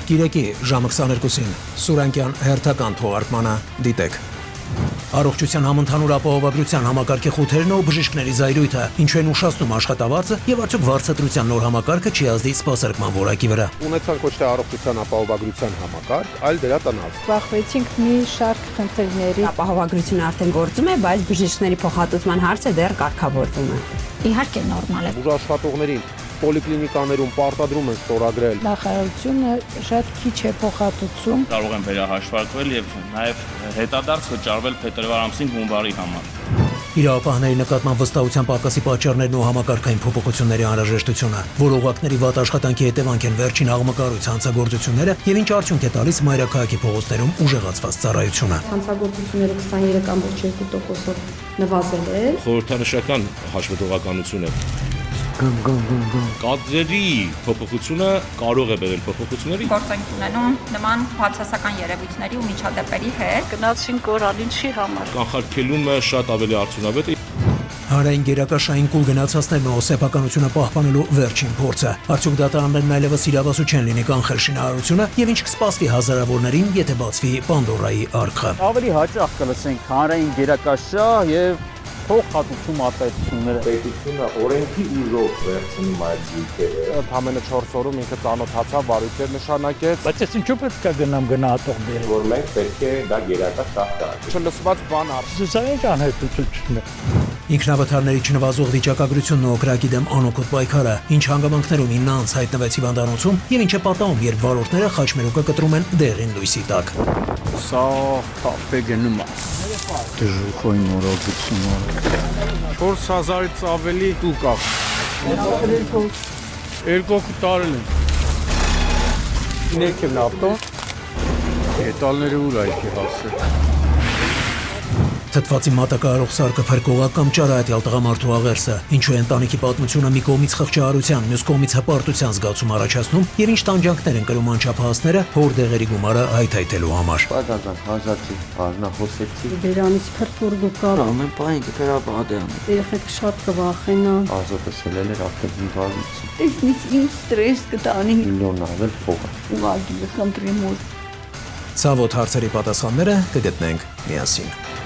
Կիրակի ժամը 22-ին Սուրանկյան հերթական թողարկմանը դիտեք։ Առողջության համընդհանուր ապահովագրության համակարգի խութերն ու բժիշկների զայրույթը ինչու են ուշացնում աշխատավարձը եւ արդյոք վարձատրության նոր համակարգը չի ազդի սպասարկման որակի վրա։ Ունեցանք ոչ թե առողջության ապահովագրության համակարգ, այլ դրա տնավ։ Զբաղվեցինք մի շարք խնդիրների։ Ապահովագրությունը արդեն գործում է, բայց բժիշկների փոխհատուցման հարցը դեռ կարգավորվում է։ Իհարկե նորմալ է։ Ուժ աշխատողներին պոլիկլինիկաներում պարտադրում են ստորագրել։ Նախարարությունը շատ քիչ է փոխհատուցում։ Կարող են վերահաշվարկվել եւ նաեւ հետադարձ վճարվել փետրվար ամսին հունվարի համար։ Իրավապահների նկատմամբ վստահության պակասի պատճառներն ու համակարգային փոփոխությունների անհրաժեշտությունը, որ օղակների վատ աշխատանքի հետևանք են վերջին աղմկարույց հանցագործությունները եւ ինչ արդյունք է տալիս մայրաքաղաքի փողոցներում ուժեղացված ծառայությունը։ Հանցագործությունները 23.2%-ով նվազել է։ Խորհրդանշական հաշվետվողականություն է։ Կադրերի փոփոխությունը կարող է բերել փոփոխությունների։ Գործ ենք ունենում նման բացասական երևույթների ու միջադեպերի հետ։ Գնացինք օրանիչի համար։ Կանխարգելումը շատ ավելի արդյունավետ է։ Հանրային գերակաշային կուլ գնացածներն ու սեփականությունը պահպանելու վերջին փորձը։ Արդյոք դատարաններն այլևս իրավասու չեն լինի կանխել շինարարությունը եւ ինչ կսպասվի հազարավորներին, եթե բացվի Պանդորայի արքը։ Ավելի հաճախ կլսենք հանրային գերակաշահ եւ փոխհատուցում արտահայտությունները։ Պետությունը օրենքի ուժով վերցնում այդ զույգերը։ Ընդամենը 4 օրում ինքը ծանոթացավ, վարույթներ նշանակեց։ Բայց ես ինչու պետք է գնամ գնահատող բերել։ Որ մենք պետք է դա գերակաշահ տանք։ Չլսված բան արժի։ Սա ինչ անհետությունն է։ Ինքնավթարների չնվազող վիճակագրությունն ու օկրակի դեմ անօգուտ պայքարը, ինչ հանգամանքներում 9 անց հայտնվեց հիվանդանոցում եւ ինչ է պատահում, երբ վարորդները խաչմերուկը կտրում են դեղին լույսի տակ։ Սա կապե գնում է։ Դժոխային նորոգությունը։ 4000-ից ավելի տուկ կա։ Երկու տարել են։ Ներքևն ավտո։ Հետալները ուր այքի հասել։ Թթվածի մատակարարող սարկը փրկողակ կամ ճարահատյալ տղամարդու աղերսը, ինչու է ընտանիքի պատմությունը մի կողմից խղճահարության, մյուս կողմից հպարտության զգացում առաջացնում եւ ինչ տանջանքներ են կրում անչափահասները հոր դեղերի գումարը հայթայթելու համար։ Պատական հազարցի, բառնահոսեցի։ Դրանից փրփուրգու կար։ Ամեն պահին կփերապահատե անում։ Երեխեք շատ կվախենան։ Ազոտը սելել էր արդեն հունվարից։ Տեսնից ինչ ստրես կտանի։ Միլիոն ավել փող։ Ուղղակի խնդրեմ որ Ցավոտ հարցերի պատասխանները կգտնենք միասին։